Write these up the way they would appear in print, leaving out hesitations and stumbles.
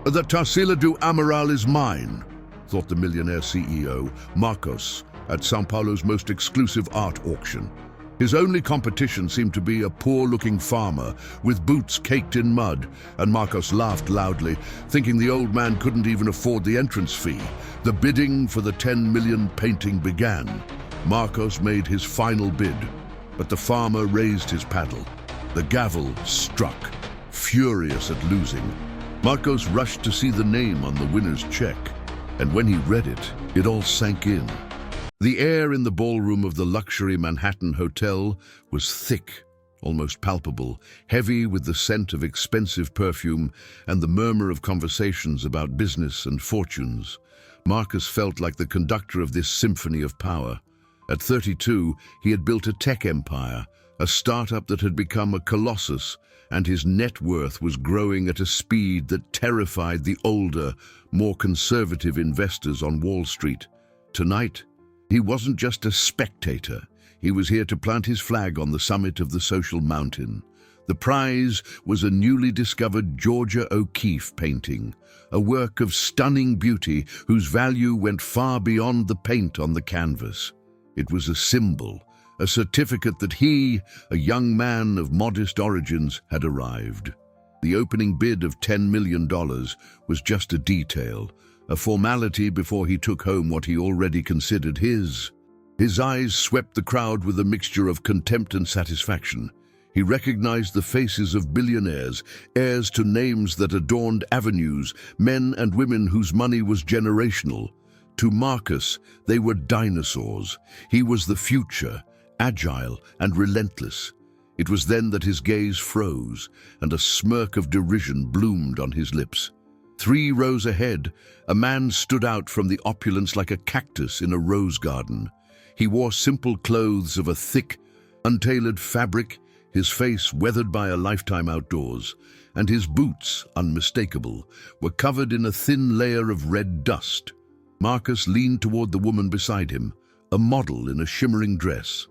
The Tarsila do Amaral is mine, thought the Millionaire CEO, Marcos, at São Paulo's most exclusive art auction. His only competition seemed to be a poor-looking farmer with boots caked in mud, and Marcos laughed loudly, thinking the old man couldn't even afford the entrance fee. The bidding for the 10 million painting began. Marcos made his final bid, but the farmer raised his paddle. The gavel struck, furious at losing. Marcos rushed to see the name on the winner's check, and when he read it, it all sank in. The air in the ballroom of the luxury Manhattan hotel was thick, almost palpable, heavy with the scent of expensive perfume and the murmur of conversations about business and fortunes. Marcus felt like the conductor of this symphony of power. At 32, he had built a tech empire, a startup that had become a colossus, and his net worth was growing at a speed that terrified the older, more conservative investors on Wall Street. Tonight, he wasn't just a spectator. He was here to plant his flag on the summit of the social mountain. The prize was a newly discovered Georgia O'Keeffe painting, a work of stunning beauty whose value went far beyond the paint on the canvas. It was a symbol, a certificate that he, a young man of modest origins, had arrived. The opening bid of $10 million was just a detail, a formality before he took home what he already considered his. His eyes swept the crowd with a mixture of contempt and satisfaction. He recognized the faces of billionaires, heirs to names that adorned avenues, men and women whose money was generational. To Marcus, they were dinosaurs. He was the future, agile and relentless. It was then that his gaze froze, and a smirk of derision bloomed on his lips. 3 rows ahead, a man stood out from the opulence like a cactus in a rose garden. He wore simple clothes of a thick, untailored fabric, his face weathered by a lifetime outdoors, and his boots, unmistakable, were covered in a thin layer of red dust. Marcus leaned toward the woman beside him, a model in a shimmering dress.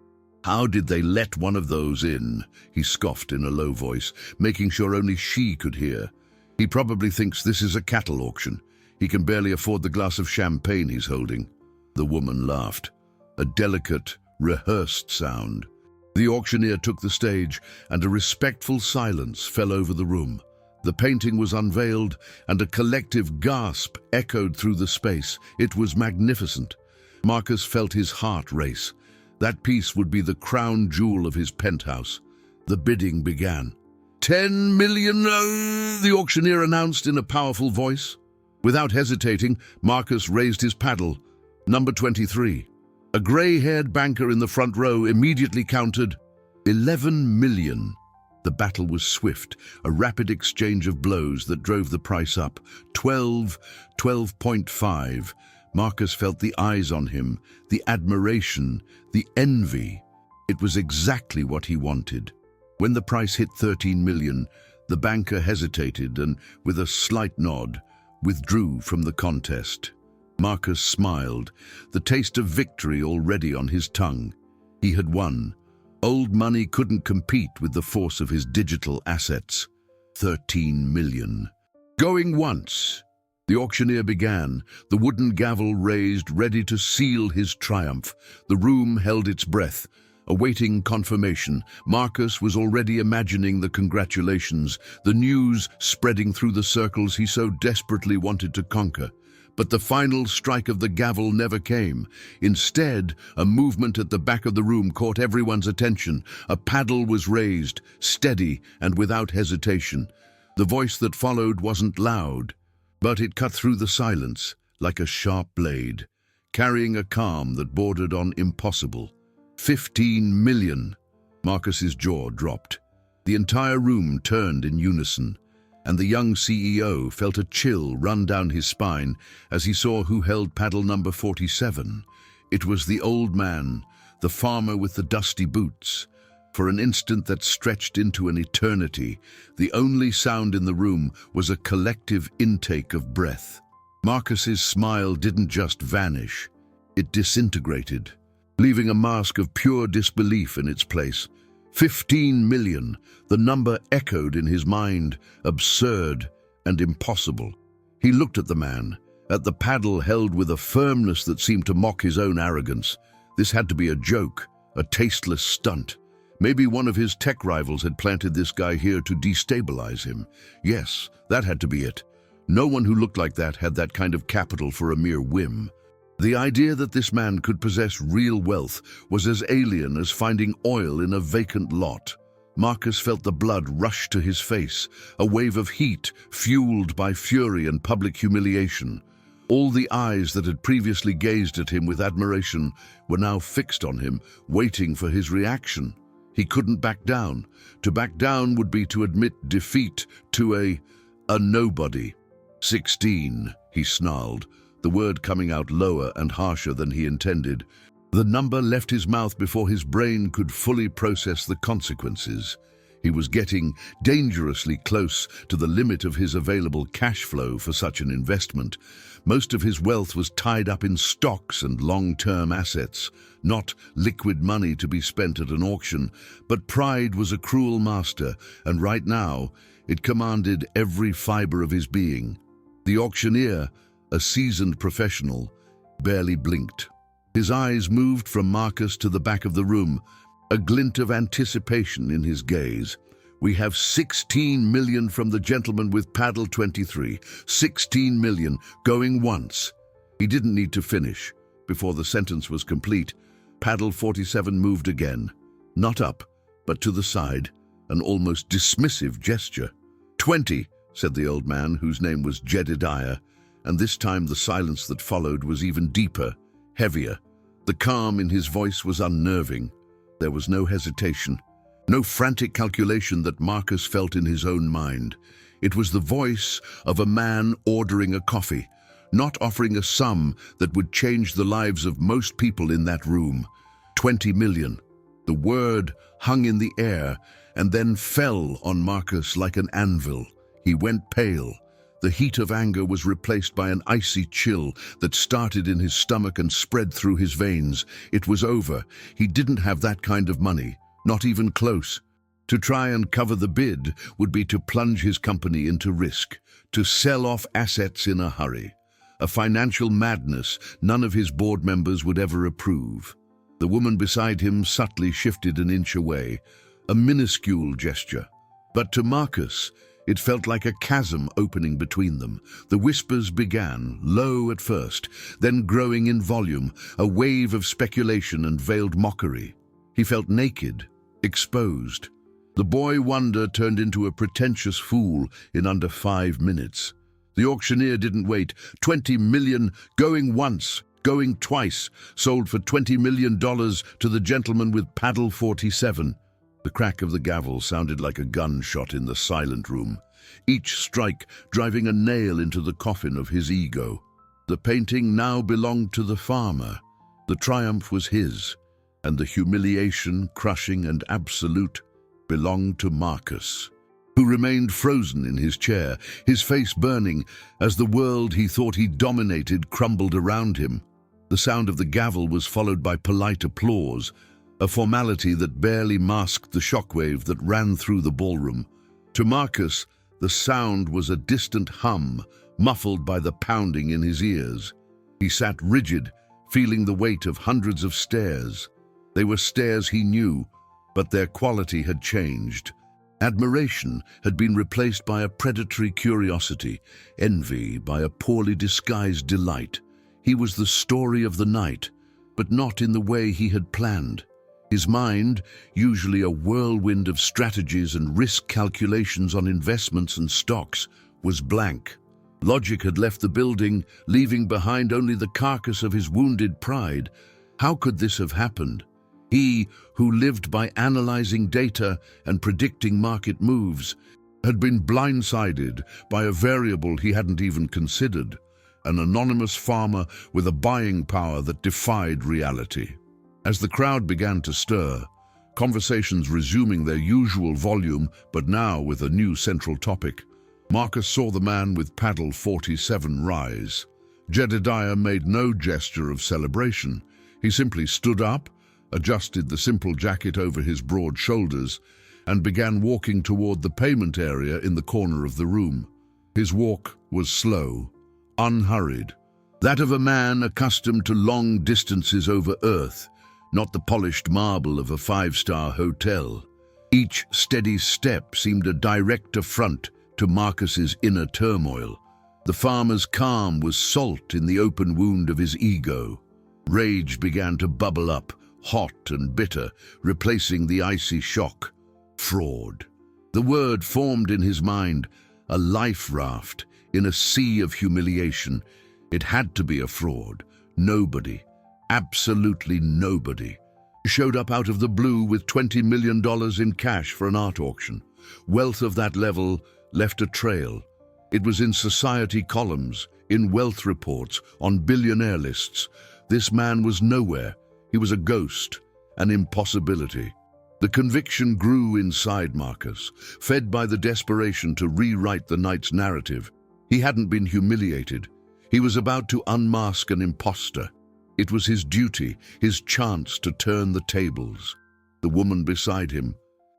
"How did they let one of those in?" he scoffed in a low voice, making sure only she could hear. "He probably thinks this is a cattle auction. He can barely afford the glass of champagne he's holding." The woman laughed, a delicate, rehearsed sound. The auctioneer took the stage, and a respectful silence fell over the room. The painting was unveiled, and a collective gasp echoed through the space. It was magnificent. Marcus felt his heart race. That piece would be the crown jewel of his penthouse. The bidding began. 10 million, the auctioneer announced in a powerful voice. Without hesitating, Marcus raised his paddle. Number 23. A grey-haired banker in the front row immediately countered 11 million. The battle was swift, a rapid exchange of blows that drove the price up. 12.5. Marcus felt the eyes on him, the admiration, the envy. It was exactly what he wanted. When the price hit 13 million, the banker hesitated and, with a slight nod, withdrew from the contest. Marcus smiled, the taste of victory already on his tongue. He had won. Old money couldn't compete with the force of his digital assets. 13 million. Going once. The auctioneer began, the wooden gavel raised, ready to seal his triumph. The room held its breath, awaiting confirmation. Marcus was already imagining the congratulations, the news spreading through the circles he so desperately wanted to conquer. But the final strike of the gavel never came. Instead, a movement at the back of the room caught everyone's attention. A paddle was raised, steady and without hesitation. The voice that followed wasn't loud, but it cut through the silence like a sharp blade, carrying a calm that bordered on impossible. 15 million. Marcus's jaw dropped. The entire room turned in unison, and the young CEO felt a chill run down his spine as he saw who held paddle number 47. It was the old man, the farmer with the dusty boots. For an instant that stretched into an eternity, the only sound in the room was a collective intake of breath. Marcus's smile didn't just vanish, it disintegrated, leaving a mask of pure disbelief in its place. 15 million, the number echoed in his mind, absurd and impossible. He looked at the man, at the paddle held with a firmness that seemed to mock his own arrogance. This had to be a joke, a tasteless stunt. Maybe one of his tech rivals had planted this guy here to destabilize him. Yes, that had to be it. No one who looked like that had that kind of capital for a mere whim. The idea that this man could possess real wealth was as alien as finding oil in a vacant lot. Marcus felt the blood rush to his face, a wave of heat fueled by fury and public humiliation. All the eyes that had previously gazed at him with admiration were now fixed on him, waiting for his reaction. He couldn't back down. To back down would be to admit defeat to a nobody. 16, he snarled, the word coming out lower and harsher than he intended. The number left his mouth before his brain could fully process the consequences. He was getting dangerously close to the limit of his available cash flow for such an investment. Most of his wealth was tied up in stocks and long-term assets, not liquid money to be spent at an auction. But pride was a cruel master, and right now it commanded every fiber of his being. The auctioneer, a seasoned professional, barely blinked. His eyes moved from Marcus to the back of the room, a glint of anticipation in his gaze. We have 16 million from the gentleman with paddle 23. 16 million, going once. He didn't need to finish. Before the sentence was complete, paddle 47 moved again. Not up, but to the side, an almost dismissive gesture. 20, said the old man, whose name was Jedediah, and this time the silence that followed was even deeper, heavier. The calm in his voice was unnerving. There was no hesitation, no frantic calculation that Marcus felt in his own mind. It was the voice of a man ordering a coffee, not offering a sum that would change the lives of most people in that room. 20 million. The word hung in the air and then fell on Marcus like an anvil. He went pale. The heat of anger was replaced by an icy chill that started in his stomach and spread through his veins. It was over. He didn't have that kind of money, not even close. To try and cover the bid would be to plunge his company into risk, to sell off assets in a hurry. A financial madness none of his board members would ever approve. The woman beside him subtly shifted an inch away, a minuscule gesture. But to Marcus, it felt like a chasm opening between them. The whispers began, low at first, then growing in volume, a wave of speculation and veiled mockery. He felt naked, exposed. The boy wonder turned into a pretentious fool in under 5 minutes. The auctioneer didn't wait. 20 million, going once, going twice, sold for $20 million to the gentleman with paddle 47. The crack of the gavel sounded like a gunshot in the silent room, each strike driving a nail into the coffin of his ego. The painting now belonged to the farmer. The triumph was his, and the humiliation, crushing and absolute, belonged to Marcus, who remained frozen in his chair, his face burning as the world he thought he dominated crumbled around him. The sound of the gavel was followed by polite applause, a formality that barely masked the shockwave that ran through the ballroom. To Marcus, the sound was a distant hum, muffled by the pounding in his ears. He sat rigid, feeling the weight of hundreds of stares. They were stares he knew, but their quality had changed. Admiration had been replaced by a predatory curiosity, envy by a poorly disguised delight. He was the story of the night, but not in the way he had planned. His mind, usually a whirlwind of strategies and risk calculations on investments and stocks, was blank. Logic had left the building, leaving behind only the carcass of his wounded pride. How could this have happened? He, who lived by analyzing data and predicting market moves, had been blindsided by a variable he hadn't even considered, an anonymous farmer with a buying power that defied reality. As the crowd began to stir, conversations resuming their usual volume, but now with a new central topic, Marcus saw the man with paddle 47 rise. Jedediah made no gesture of celebration. He simply stood up, adjusted the simple jacket over his broad shoulders, and began walking toward the payment area in the corner of the room. His walk was slow, unhurried. That of a man accustomed to long distances over earth, not the polished marble of a five-star hotel. Each steady step seemed a direct affront to Marcus's inner turmoil. The farmer's calm was salt in the open wound of his ego. Rage began to bubble up, hot and bitter, replacing the icy shock. Fraud. The word formed in his mind, a life raft in a sea of humiliation. It had to be a fraud. Nobody, absolutely nobody, showed up out of the blue with $20 million in cash for an art auction. Wealth of that level left a trail. It was in society columns, in wealth reports, on billionaire lists. This man was nowhere. He was a ghost, an impossibility. The conviction grew inside Marcus, fed by the desperation to rewrite the night's narrative. He hadn't been humiliated. He was about to unmask an imposter. It was his duty, his chance to turn the tables. The woman beside him,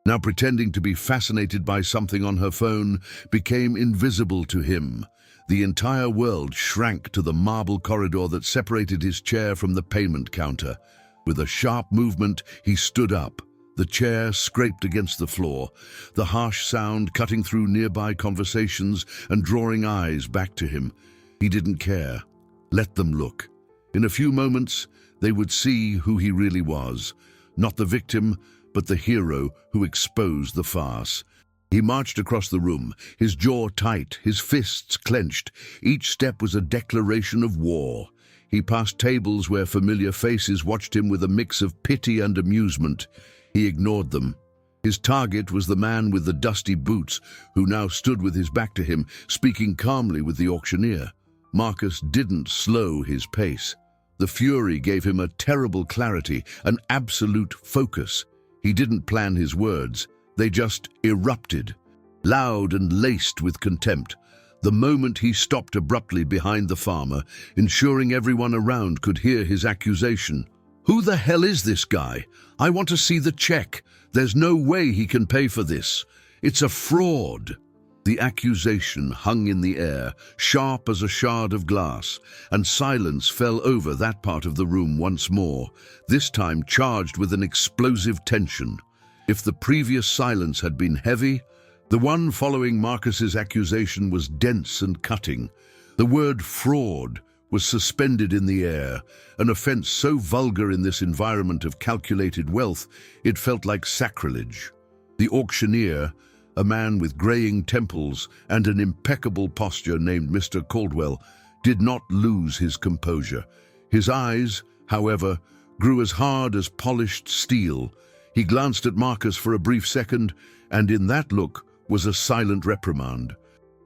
now pretending to be fascinated by something on her phone, became invisible to him. The entire world shrank to the marble corridor that separated his chair from the payment counter. With a sharp movement, he stood up. The chair scraped against the floor, the harsh sound cutting through nearby conversations and drawing eyes back to him. He didn't care. Let them look. In a few moments, they would see who he really was. Not the victim, but the hero who exposed the farce. He marched across the room, his jaw tight, his fists clenched. Each step was a declaration of war. He passed tables where familiar faces watched him with a mix of pity and amusement. He ignored them. His target was the man with the dusty boots, who now stood with his back to him, speaking calmly with the auctioneer. Marcus didn't slow his pace. The fury gave him a terrible clarity, an absolute focus. He didn't plan his words. They just erupted, loud and laced with contempt. The moment he stopped abruptly behind the farmer, ensuring everyone around could hear his accusation. "Who the hell is this guy? I want to see the check. There's no way he can pay for this. It's a fraud." The accusation hung in the air, sharp as a shard of glass, and silence fell over that part of the room once more, this time charged with an explosive tension. If the previous silence had been heavy, the one following Marcus's accusation was dense and cutting. The word fraud was suspended in the air, an offense so vulgar in this environment of calculated wealth, it felt like sacrilege. The auctioneer, a man with graying temples and an impeccable posture named Mr. Caldwell, did not lose his composure. His eyes, however, grew as hard as polished steel. He glanced at Marcus for a brief second, and in that look was a silent reprimand.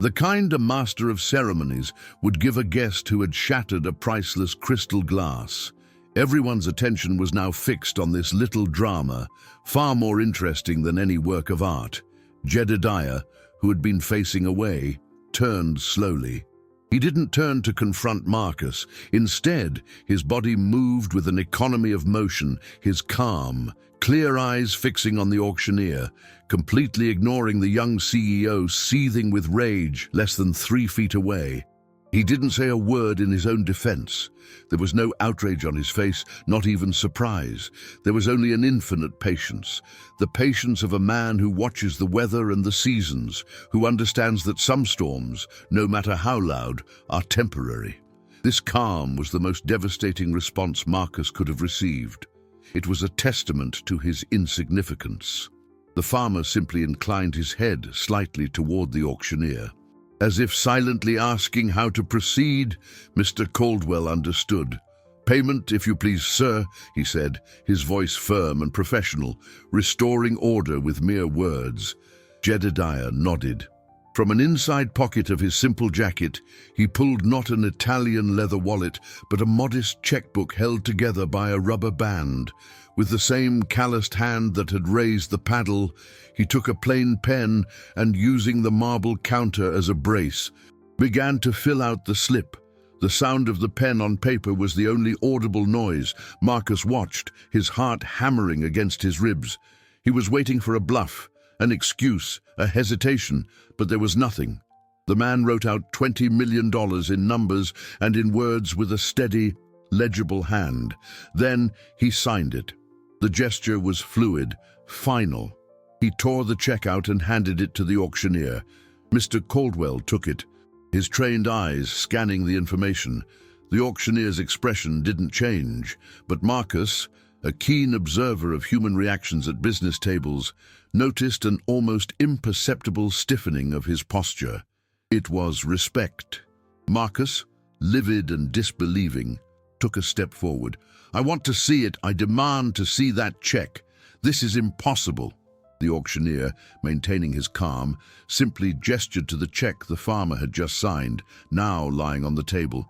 The kind a master of ceremonies would give a guest who had shattered a priceless crystal glass. Everyone's attention was now fixed on this little drama, far more interesting than any work of art. Jedediah, who had been facing away, turned slowly. He didn't turn to confront Marcus. Instead, his body moved with an economy of motion, his calm, clear eyes fixing on the auctioneer, completely ignoring the young CEO seething with rage less than 3 feet away. He didn't say a word in his own defense. There was no outrage on his face, not even surprise. There was only an infinite patience, the patience of a man who watches the weather and the seasons, who understands that some storms, no matter how loud, are temporary. This calm was the most devastating response Marcus could have received. It was a testament to his insignificance. The farmer simply inclined his head slightly toward the auctioneer. As if silently asking how to proceed, Mr. Caldwell understood. "Payment, if you please, sir," he said, his voice firm and professional, restoring order with mere words. Jedediah nodded. From an inside pocket of his simple jacket, he pulled not an Italian leather wallet, but a modest checkbook held together by a rubber band. With the same calloused hand that had raised the paddle, he took a plain pen and, using the marble counter as a brace, began to fill out the slip. The sound of the pen on paper was the only audible noise. Marcus watched, his heart hammering against his ribs. He was waiting for a bluff, an excuse, a hesitation, but there was nothing. The man wrote out $20 million in numbers and in words with a steady, legible hand. Then he signed it. The gesture was fluid, final. He tore the check out and handed it to the auctioneer. Mr. Caldwell took it, his trained eyes scanning the information. The auctioneer's expression didn't change, but Marcus, a keen observer of human reactions at business tables, noticed an almost imperceptible stiffening of his posture. It was respect. Marcus, livid and disbelieving, took a step forward. "I want to see it. I demand to see that check. This is impossible." The auctioneer, maintaining his calm, simply gestured to the check the farmer had just signed, now lying on the table.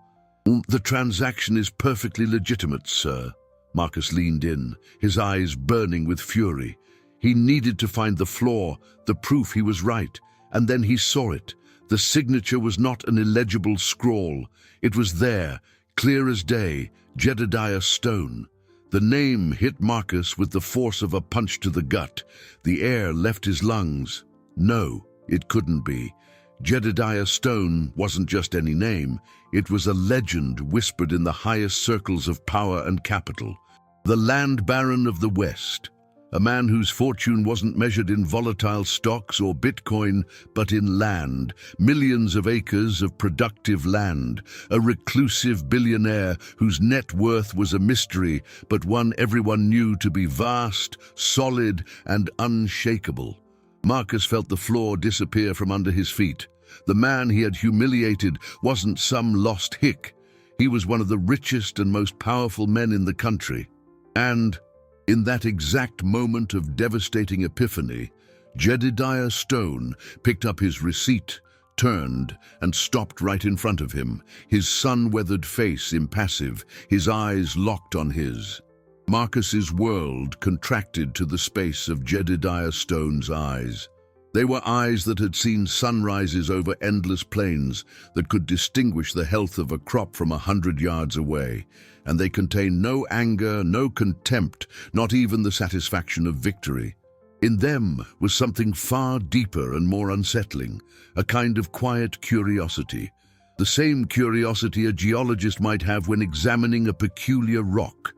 "The transaction is perfectly legitimate, sir." Marcus leaned in, his eyes burning with fury. He needed to find the flaw, the proof he was right, and then he saw it. The signature was not an illegible scrawl. It was there, clear as day, Jedediah Stone. The name hit Marcus with the force of a punch to the gut. The air left his lungs. No, it couldn't be. Jedediah Stone wasn't just any name. It was a legend whispered in the highest circles of power and capital. The land baron of the West. A man whose fortune wasn't measured in volatile stocks or Bitcoin, but in land, millions of acres of productive land, a reclusive billionaire whose net worth was a mystery, but one everyone knew to be vast, solid, and unshakable. Marcus felt the floor disappear from under his feet. The man he had humiliated wasn't some lost hick. He was one of the richest and most powerful men in the country. And in that exact moment of devastating epiphany, Jedediah Stone picked up his receipt, turned, and stopped right in front of him, his sun-weathered face impassive, his eyes locked on his. Marcus's world contracted to the space of Jedediah Stone's eyes. They were eyes that had seen sunrises over endless plains, that could distinguish the health of a crop from 100 yards away, and they contained no anger, no contempt, not even the satisfaction of victory. In them was something far deeper and more unsettling, a kind of quiet curiosity, the same curiosity a geologist might have when examining a peculiar rock.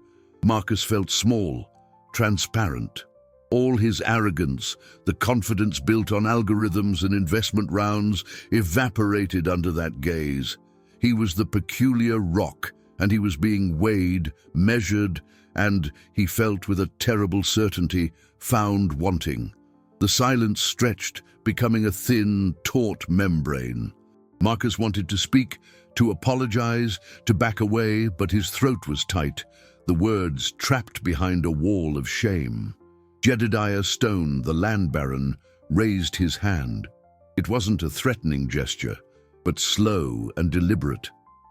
Marcus felt small, transparent. All his arrogance, the confidence built on algorithms and investment rounds, evaporated under that gaze. He was the peculiar rock, and he was being weighed, measured, and, he felt with a terrible certainty, found wanting. The silence stretched, becoming a thin, taut membrane. Marcus wanted to speak, to apologize, to back away, but his throat was tight, the words trapped behind a wall of shame. Jedediah Stone, the land baron, raised his hand. It wasn't a threatening gesture, but slow and deliberate.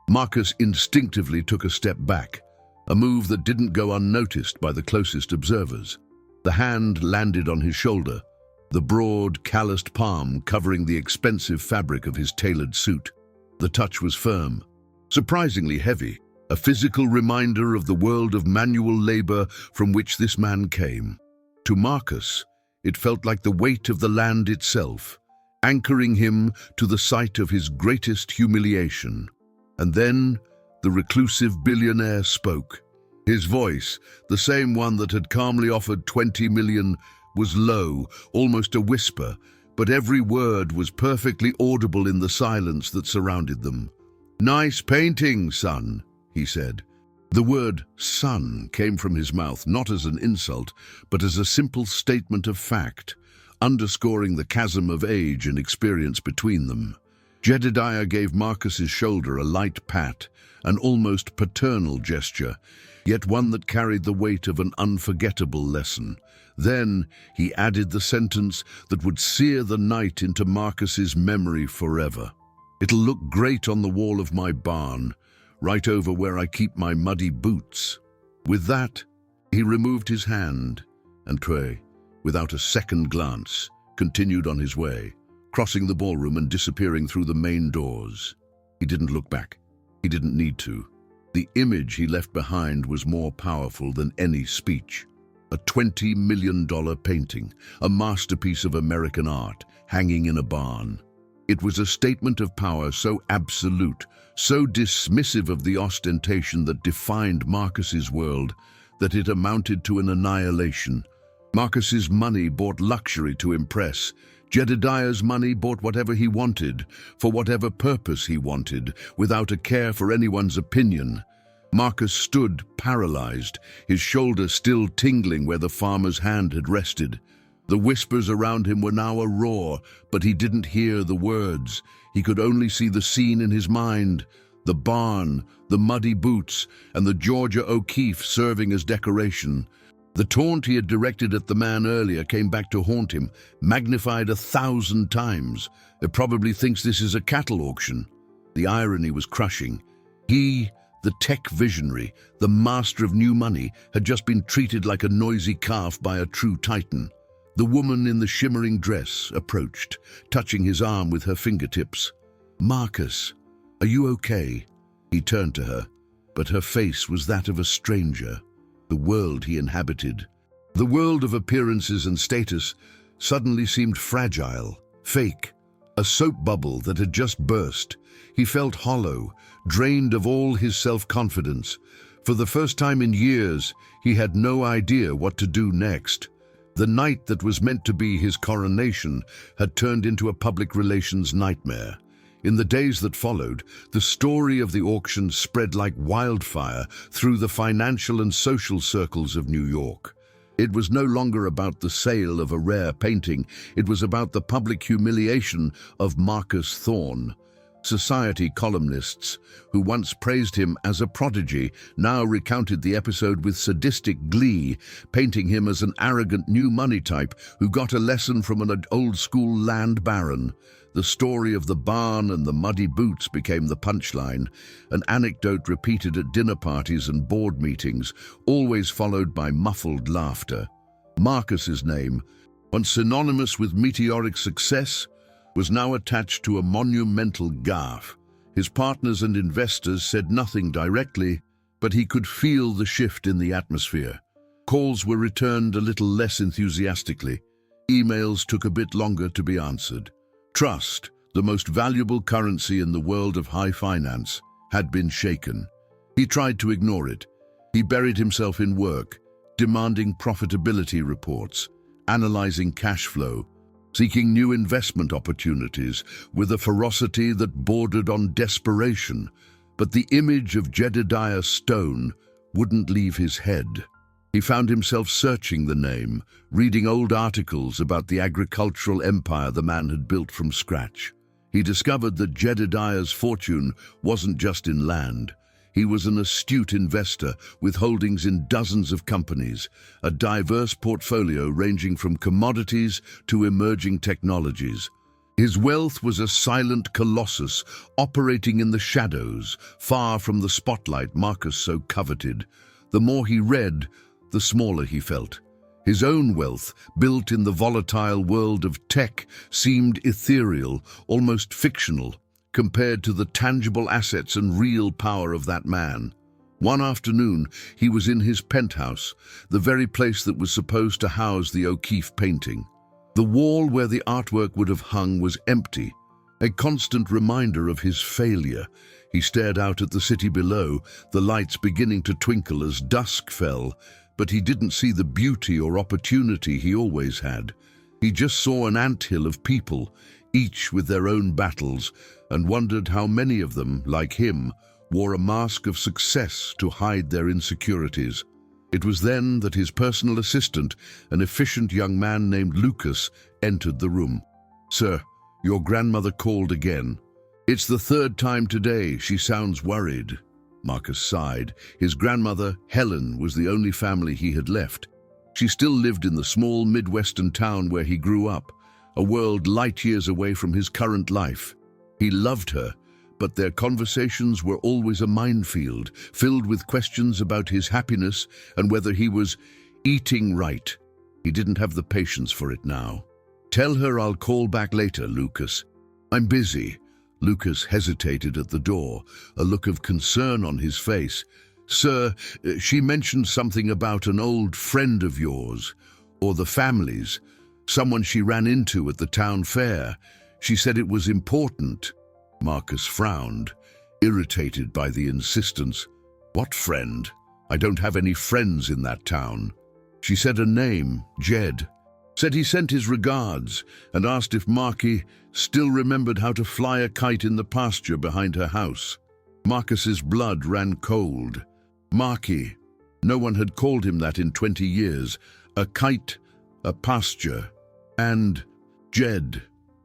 Marcus instinctively took a step back, a move that didn't go unnoticed by the closest observers. The hand landed on his shoulder, the broad, calloused palm covering the expensive fabric of his tailored suit. The touch was firm, surprisingly heavy, a physical reminder of the world of manual labor from which this man came. To Marcus, it felt like the weight of the land itself, anchoring him to the site of his greatest humiliation. And then the reclusive billionaire spoke. His voice, the same one that had calmly offered 20 million, was low, almost a whisper, but every word was perfectly audible in the silence that surrounded them. "Nice painting, son," he said. The word son came from his mouth not as an insult, but as a simple statement of fact, underscoring the chasm of age and experience between them. Jedediah gave Marcus's shoulder a light pat, an almost paternal gesture, yet one that carried the weight of an unforgettable lesson. Then he added the sentence that would sear the night into Marcus's memory forever. "It'll look great on the wall of my barn, right over where I keep my muddy boots." With that, he removed his hand, and Trey, without a second glance, continued on his way, crossing the ballroom and disappearing through the main doors. He didn't look back. He didn't need to. The image he left behind was more powerful than any speech. A $20 million painting, a masterpiece of American art, hanging in a barn. It was a statement of power so absolute, so dismissive of the ostentation that defined Marcus's world, that it amounted to an annihilation. Marcus's money bought luxury to impress. Jedediah's money bought whatever he wanted, for whatever purpose he wanted, without a care for anyone's opinion. Marcus stood paralyzed, his shoulder still tingling where the farmer's hand had rested. The whispers around him were now a roar, but he didn't hear the words. He could only see the scene in his mind: the barn, the muddy boots, and the Georgia O'Keeffe serving as decoration. The taunt he had directed at the man earlier came back to haunt him, magnified 1,000 times. He probably thinks this is a cattle auction. The irony was crushing. He, the tech visionary, the master of new money, had just been treated like a noisy calf by a true titan. The woman in the shimmering dress approached, touching his arm with her fingertips. "Marcus, are you okay?" He turned to her, but her face was that of a stranger. The world he inhabited, the world of appearances and status, suddenly seemed fragile, fake, a soap bubble that had just burst. He felt hollow, drained of all his self-confidence. For the first time in years, he had no idea what to do next. The night that was meant to be his coronation had turned into a public relations nightmare. In the days that followed, the story of the auction spread like wildfire through the financial and social circles of New York. It was no longer about the sale of a rare painting, it was about the public humiliation of Marcus Thorne. Society columnists, who once praised him as a prodigy, now recounted the episode with sadistic glee, painting him as an arrogant new money type who got a lesson from an old-school land baron. The story of the barn and the muddy boots became the punchline, an anecdote repeated at dinner parties and board meetings, always followed by muffled laughter. Marcus's name, once synonymous with meteoric success, was now attached to a monumental gaffe. His partners and investors said nothing directly, but he could feel the shift in the atmosphere. Calls were returned a little less enthusiastically. Emails took a bit longer to be answered. Trust, the most valuable currency in the world of high finance, had been shaken. He tried to ignore it. He buried himself in work, demanding profitability reports, analyzing cash flow, seeking new investment opportunities with a ferocity that bordered on desperation. But the image of Jedediah Stone wouldn't leave his head. He found himself searching the name, reading old articles about the agricultural empire the man had built from scratch. He discovered that Jedediah's fortune wasn't just in land. He was an astute investor with holdings in dozens of companies, a diverse portfolio ranging from commodities to emerging technologies. His wealth was a silent colossus operating in the shadows, far from the spotlight Marcus so coveted. The more he read, the smaller he felt. His own wealth, built in the volatile world of tech, seemed ethereal, almost fictional, compared to the tangible assets and real power of that man. One afternoon, he was in his penthouse, the very place that was supposed to house the O'Keeffe painting. The wall where the artwork would have hung was empty, a constant reminder of his failure. He stared out at the city below, the lights beginning to twinkle as dusk fell, but he didn't see the beauty or opportunity he always had. He just saw an anthill of people, each with their own battles, and wondered how many of them, like him, wore a mask of success to hide their insecurities. It was then that his personal assistant, an efficient young man named Lucas, entered the room. "Sir, your grandmother called again. It's the third time today. She sounds worried." Marcus sighed. His grandmother, Helen, was the only family he had left. She still lived in the small Midwestern town where he grew up, a world light years away from his current life. He loved her, but their conversations were always a minefield, filled with questions about his happiness and whether he was eating right. He didn't have the patience for it now. "Tell her I'll call back later, Lucas. I'm busy." Lucas hesitated at the door, a look of concern on his face. "Sir, she mentioned something about an old friend of yours, or the family's, someone she ran into at the town fair. She said it was important. Marcus frowned, irritated by the insistence. What friend? I don't have any friends in that town. She said a name, Jed. Said he sent his regards and asked if Marky still remembered how to fly a kite in the pasture behind her house. Marcus's blood ran cold. Marky. No one had called him that in 20 years. A kite, a pasture, and Jed.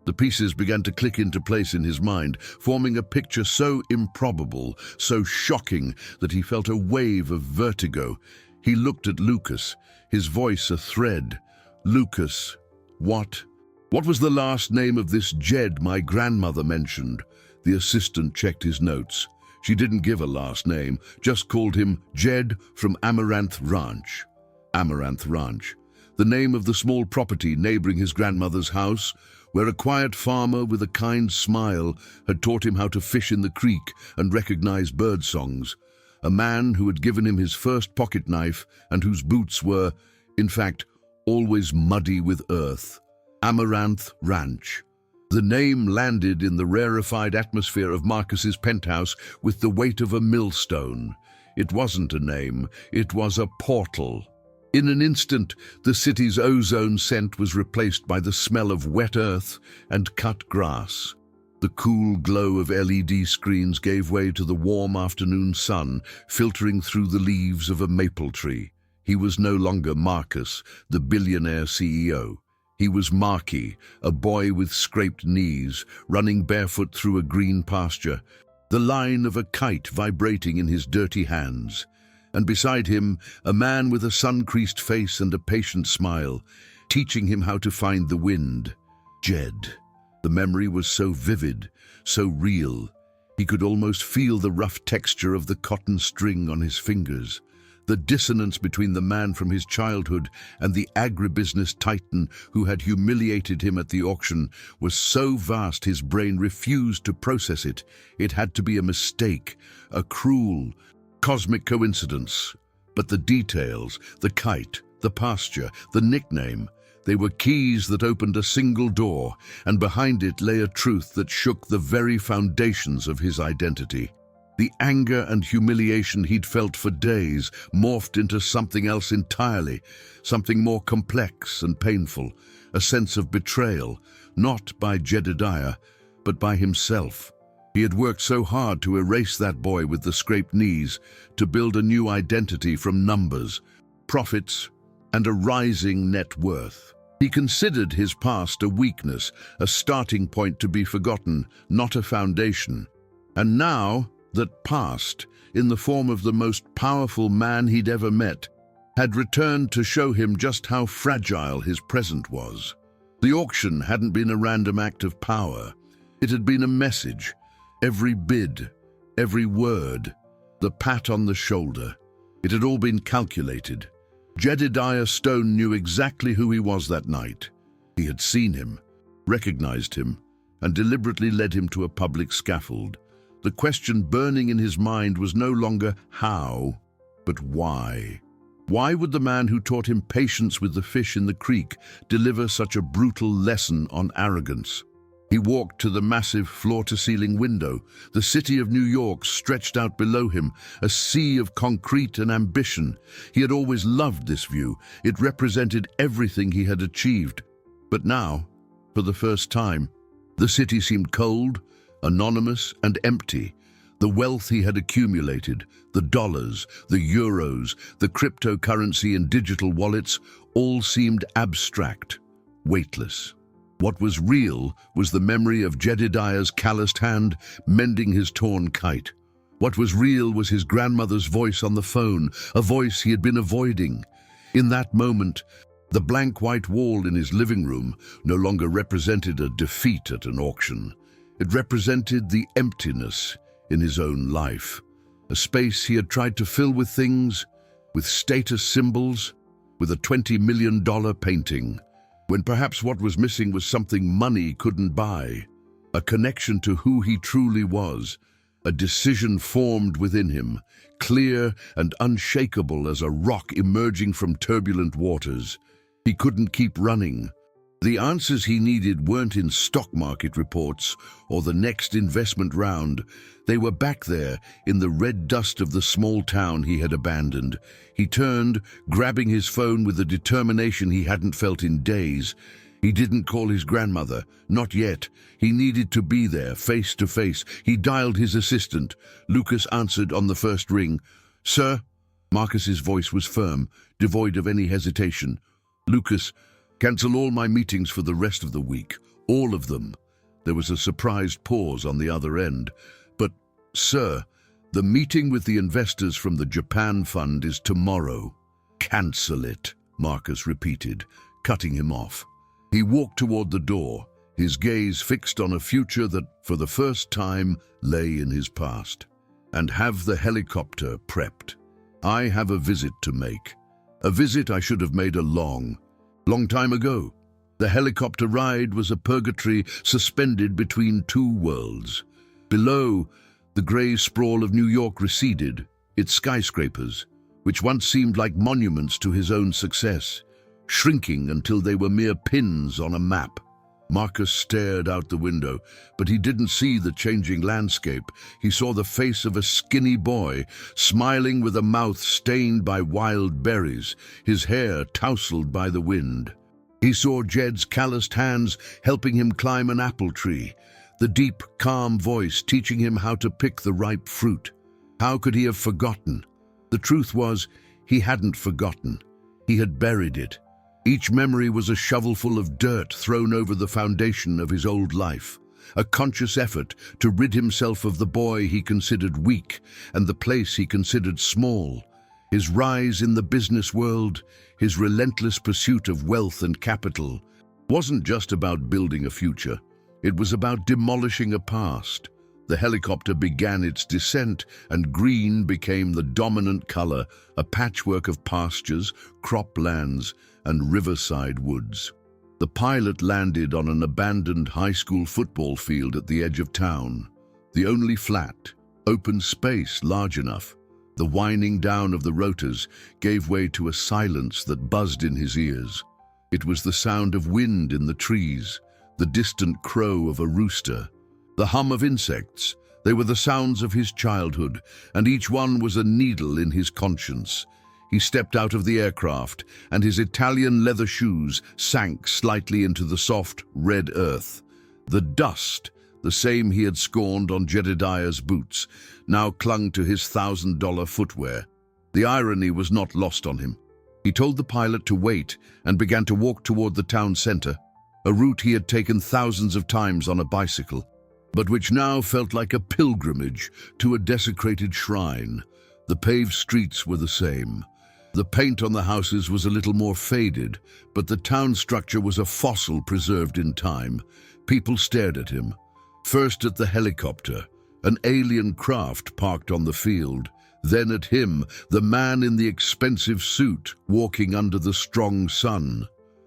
The pieces began to click into place in his mind, forming a picture so improbable, so shocking, that he felt a wave of vertigo. He looked at Lucas, his voice a thread. Lucas, what? What was the last name of this Jed my grandmother mentioned? The assistant checked his notes. She didn't give a last name, just called him Jed from Amaranth Ranch. Amaranth Ranch, the name of the small property neighboring his grandmother's house, where a quiet farmer with a kind smile had taught him how to fish in the creek and recognize bird songs. A man who had given him his first pocket knife and whose boots were, in fact, always muddy with earth. Amaranth Ranch. The name landed in the rarefied atmosphere of Marcus's penthouse with the weight of a millstone. It wasn't a name, it was a portal. In an instant, the city's ozone scent was replaced by the smell of wet earth and cut grass. The cool glow of LED screens gave way to the warm afternoon sun filtering through the leaves of a maple tree. He was no longer Marcus, the billionaire CEO. He was Marky, a boy with scraped knees, running barefoot through a green pasture, the line of a kite vibrating in his dirty hands. And beside him, a man with a sun-creased face and a patient smile, teaching him how to find the wind. Jed. The memory was so vivid, so real. He could almost feel the rough texture of the cotton string on his fingers. The dissonance between the man from his childhood and the agribusiness titan who had humiliated him at the auction was so vast his brain refused to process it. It had to be a mistake, a cruel, cosmic coincidence. But the details, the kite, the pasture, the nickname, they were keys that opened a single door, and behind it lay a truth that shook the very foundations of his identity. The anger and humiliation he'd felt for days morphed into something else entirely, something more complex and painful, a sense of betrayal, not by Jedediah, but by himself. He had worked so hard to erase that boy with the scraped knees, to build a new identity from numbers, profits, and a rising net worth. He considered his past a weakness, a starting point to be forgotten, not a foundation. And now, that past, in the form of the most powerful man he'd ever met, had returned to show him just how fragile his present was. The auction hadn't been a random act of power. It had been a message. Every bid, every word, the pat on the shoulder. It had all been calculated. Jedediah Stone knew exactly who he was that night. He had seen him, recognized him, and deliberately led him to a public scaffold. The question burning in his mind was no longer how, but why. Why would the man who taught him patience with the fish in the creek deliver such a brutal lesson on arrogance? He walked to the massive floor-to-ceiling window. The city of New York stretched out below him, a sea of concrete and ambition. He had always loved this view. It represented everything he had achieved. But now, for the first time, the city seemed cold, anonymous, and empty. The wealth he had accumulated, the dollars, the euros, the cryptocurrency and digital wallets, all seemed abstract, weightless. What was real was the memory of Jedediah's calloused hand mending his torn kite. What was real was his grandmother's voice on the phone, a voice he had been avoiding. In that moment, the blank white wall in his living room no longer represented a defeat at an auction. It represented the emptiness in his own life, a space he had tried to fill with things, with status symbols, with a $20 million painting, when perhaps what was missing was something money couldn't buy, a connection to who he truly was, a decision formed within him, clear and unshakable as a rock emerging from turbulent waters. He couldn't keep running. The answers he needed weren't in stock market reports or the next investment round. They were back there in the red dust of the small town he had abandoned. He turned, grabbing his phone with a determination he hadn't felt in days. He didn't call his grandmother, not yet. He needed to be there, face to face. He dialed his assistant. Lucas answered on the first ring. "Sir?" Marcus's voice was firm, devoid of any hesitation. "Lucas, cancel all my meetings for the rest of the week. All of them." There was a surprised pause on the other end. "But, sir, the meeting with the investors from the Japan fund is tomorrow." "Cancel it," Marcus repeated, cutting him off. He walked toward the door, his gaze fixed on a future that, for the first time, lay in his past. "And have the helicopter prepped. I have a visit to make. A visit I should have made a long time ago." The helicopter ride was a purgatory suspended between two worlds. Below, the grey sprawl of New York receded, its skyscrapers, which once seemed like monuments to his own success, shrinking until they were mere pins on a map. Marcus stared out the window, but he didn't see the changing landscape. He saw the face of a skinny boy, smiling with a mouth stained by wild berries, his hair tousled by the wind. He saw Jed's calloused hands helping him climb an apple tree, the deep, calm voice teaching him how to pick the ripe fruit. How could he have forgotten? The truth was, he hadn't forgotten. He had buried it. Each memory was a shovelful of dirt thrown over the foundation of his old life, a conscious effort to rid himself of the boy he considered weak and the place he considered small. His rise in the business world, his relentless pursuit of wealth and capital, wasn't just about building a future. It was about demolishing a past. The helicopter began its descent, and green became the dominant color, a patchwork of pastures, croplands, and riverside woods. The pilot landed on an abandoned high school football field at the edge of town, the only flat, open space large enough. The whining down of the rotors gave way to a silence that buzzed in his ears. It was the sound of wind in the trees, the distant crow of a rooster, the hum of insects. They were the sounds of his childhood, and each one was a needle in his conscience. He stepped out of the aircraft, and his Italian leather shoes sank slightly into the soft, red earth. The dust, the same he had scorned on Jedediah's boots, now clung to his $1,000 footwear. The irony was not lost on him. He told the pilot to wait and began to walk toward the town center, a route he had taken thousands of times on a bicycle, but which now felt like a pilgrimage to a desecrated shrine. The paved streets were the same. The paint on the houses was a little more faded, but the town structure was a fossil preserved in time. People stared at him. First at the helicopter, an alien craft parked on the field. Then at him, the man in the expensive suit, walking under the strong sun.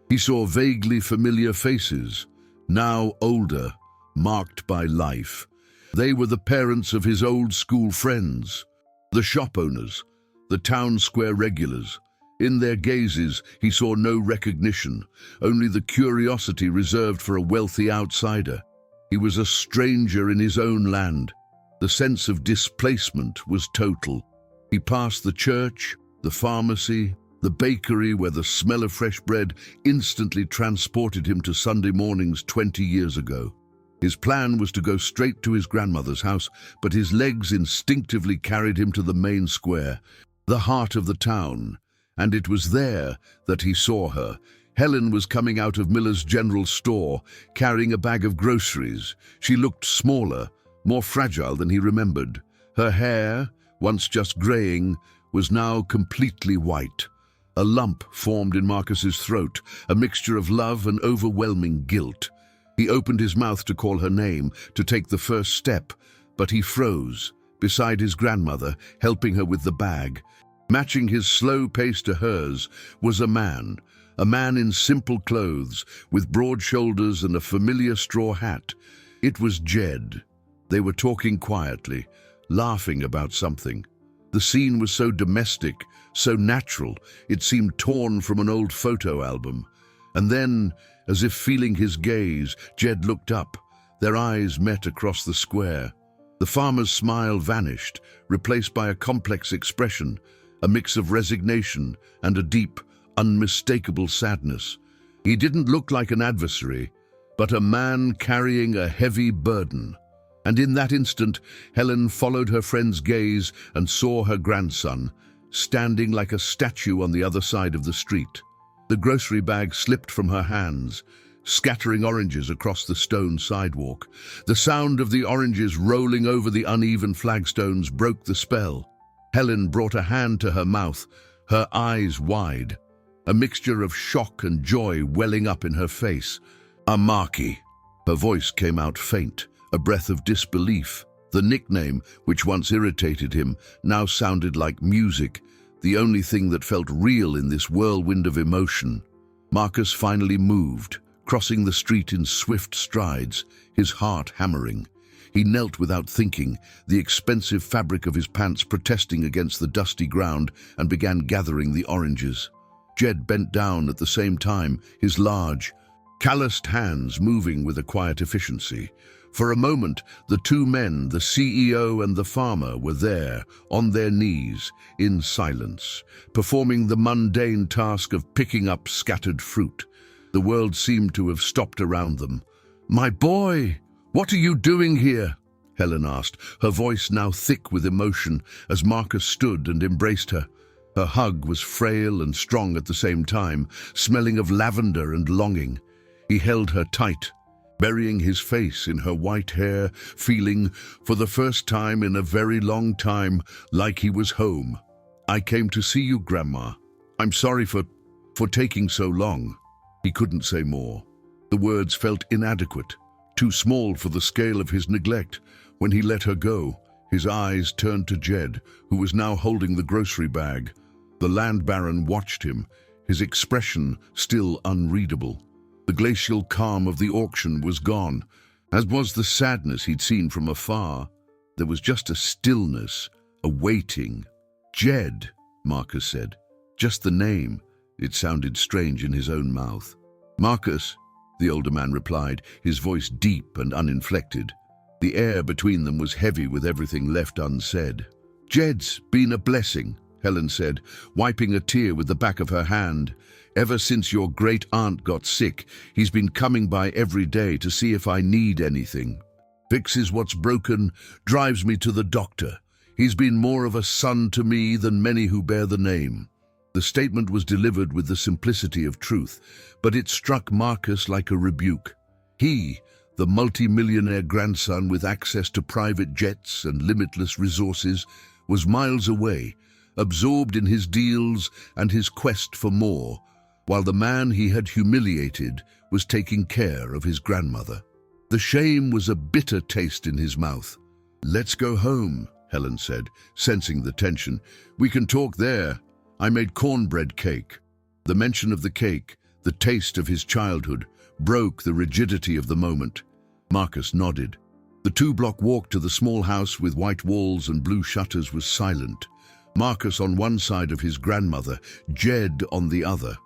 He saw vaguely familiar faces, now older, marked by life. They were the parents of his old school friends, the shop owners, the town square regulars. In their gazes, he saw no recognition, only the curiosity reserved for a wealthy outsider. He was a stranger in his own land. The sense of displacement was total. He passed the church, the pharmacy, the bakery where the smell of fresh bread instantly transported him to Sunday mornings 20 years ago. His plan was to go straight to his grandmother's house, but his legs instinctively carried him to the main square, the heart of the town, and it was there that he saw her. Helen was coming out of Miller's general store, carrying a bag of groceries. She looked smaller, more fragile than he remembered. Her hair, once just graying, was now completely white. A lump formed in Marcus's throat, a mixture of love and overwhelming guilt. He opened his mouth to call her name, to take the first step, but he froze, beside his grandmother, helping her with the bag. Matching his slow pace to hers was a man in simple clothes, with broad shoulders and a familiar straw hat. It was Jed. They were talking quietly, laughing about something. The scene was so domestic, so natural, it seemed torn from an old photo album. And then, As if feeling his gaze, Jed looked up. Their eyes met across the square. The farmer's smile vanished, replaced by a complex expression, a mix of resignation and a deep, unmistakable sadness. He didn't look like an adversary, but a man carrying a heavy burden. And in that instant, Helen followed her friend's gaze and saw her grandson, standing like a statue on the other side of the street. The grocery bag slipped from her hands, scattering oranges across the stone sidewalk. The sound of the oranges rolling over the uneven flagstones broke the spell. Helen brought a hand to her mouth, her eyes wide, a mixture of shock and joy welling up in her face. "Amaki." Her voice came out faint, a breath of disbelief. The nickname, which once irritated him, now sounded like music, the only thing that felt real in this whirlwind of emotion. Marcus finally moved, crossing the street in swift strides, his heart hammering. He knelt without thinking, the expensive fabric of his pants protesting against the dusty ground, and began gathering the oranges. Jed bent down at the same time, his large, calloused hands moving with a quiet efficiency. For a moment, the two men, the CEO and the farmer, were there, on their knees, in silence, performing the mundane task of picking up scattered fruit. The world seemed to have stopped around them. "My boy, what are you doing here?" Helen asked, her voice now thick with emotion, as Marcus stood and embraced her. Her hug was frail and strong at the same time, smelling of lavender and longing. He held her tight, burying his face in her white hair, feeling, for the first time in a very long time, like he was home. "I came to see you, Grandma. I'm sorry for taking so long." He couldn't say more. The words felt inadequate, too small for the scale of his neglect. When he let her go, his eyes turned to Jed, who was now holding the grocery bag. The land baron watched him, his expression still unreadable. The glacial calm of the auction was gone, as was the sadness he'd seen from afar. There was just a stillness, a waiting. "Jed," Marcus said. Just the name. It sounded strange in his own mouth. "Marcus," the older man replied, his voice deep and uninflected. The air between them was heavy with everything left unsaid. "Jed's been a blessing," Helen said, wiping a tear with the back of her hand. "Ever since your great-aunt got sick, he's been coming by every day to see if I need anything. Fixes what's broken, drives me to the doctor. He's been more of a son to me than many who bear the name." The statement was delivered with the simplicity of truth, but it struck Marcus like a rebuke. He, the multi-millionaire grandson with access to private jets and limitless resources, was miles away, absorbed in his deals and his quest for more, while the man he had humiliated was taking care of his grandmother. The shame was a bitter taste in his mouth. "Let's go home," Helen said, sensing the tension. "We can talk there. I made cornbread cake." The mention of the cake, the taste of his childhood, broke the rigidity of the moment. Marcus nodded. The two-block walk to the small house with white walls and blue shutters was silent. Marcus on one side of his grandmother, Jed on the other.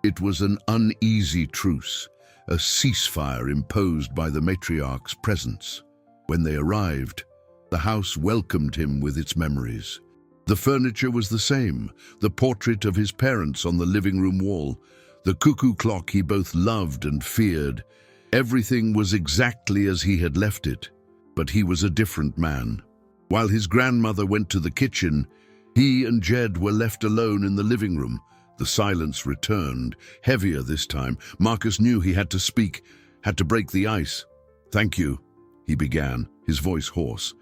It was an uneasy truce, a ceasefire imposed by the matriarch's presence. When they arrived, the house welcomed him with its memories. The furniture was the same, the portrait of his parents on the living room wall, the cuckoo clock he both loved and feared. Everything was exactly as he had left it, but he was a different man. While his grandmother went to the kitchen, he and Jed were left alone in the living room. The silence returned, heavier this time. Marcus knew he had to speak, had to break the ice. "Thank you," he began, his voice hoarse.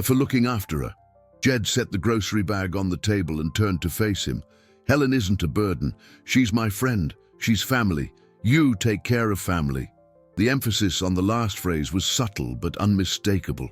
"For looking after her." Jed set the grocery bag on the table and turned to face him. "Helen isn't a burden. She's my friend. She's family. You take care of family." The emphasis on the last phrase was subtle but unmistakable.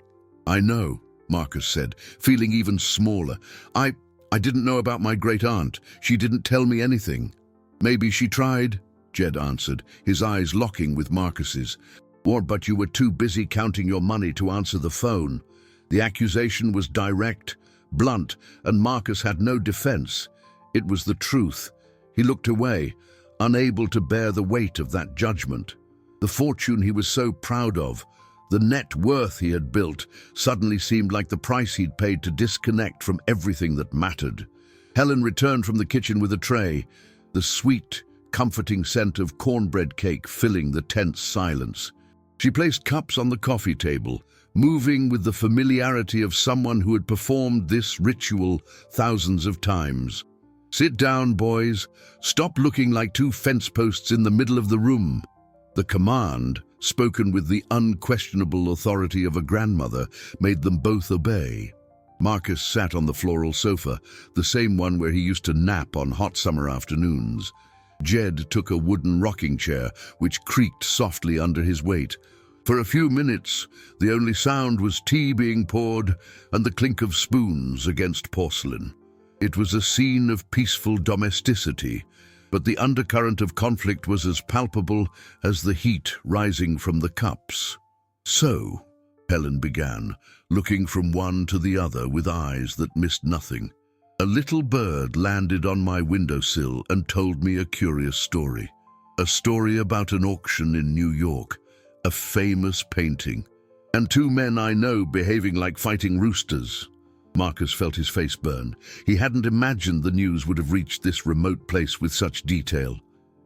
"I know," Marcus said, feeling even smaller. I didn't know about my great-aunt. She didn't tell me anything." "Maybe she tried," Jed answered, his eyes locking with Marcus's. "But you were too busy counting your money to answer the phone." The accusation was direct, blunt, and Marcus had no defense. It was the truth. He looked away, unable to bear the weight of that judgment. The fortune he was so proud of, the net worth he had built, suddenly seemed like the price he'd paid to disconnect from everything that mattered. Helen returned from the kitchen with a tray, the sweet, comforting scent of cornbread cake filling the tense silence. She placed cups on the coffee table, moving with the familiarity of someone who had performed this ritual thousands of times. "Sit down, boys. Stop looking like two fence posts in the middle of the room." The command, spoken with the unquestionable authority of a grandmother, made them both obey. Marcus sat on the floral sofa, the same one where he used to nap on hot summer afternoons. Jed took a wooden rocking chair, which creaked softly under his weight. For a few minutes, the only sound was tea being poured and the clink of spoons against porcelain. It was a scene of peaceful domesticity, but the undercurrent of conflict was as palpable as the heat rising from the cups. "So," Helen began, looking from one to the other with eyes that missed nothing, "a little bird landed on my windowsill and told me a curious story. A story about an auction in New York, a famous painting, and two men I know behaving like fighting roosters." Marcus felt his face burn. He hadn't imagined the news would have reached this remote place with such detail.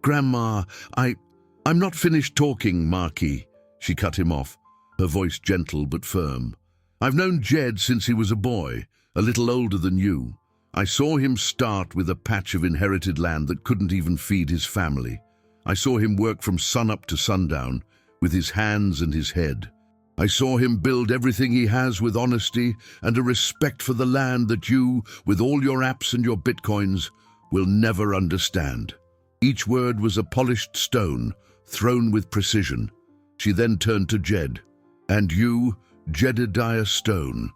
"Grandma, I'm not finished talking, Marquis," she cut him off, her voice gentle but firm. "I've known Jed since he was a boy, a little older than you. I saw him start with a patch of inherited land that couldn't even feed his family. I saw him work from sunup to sundown, with his hands and his head. I saw him build everything he has with honesty and a respect for the land that you, with all your apps and your bitcoins, will never understand." Each word was a polished stone, thrown with precision. She then turned to Jed. "And you, Jedediah Stone,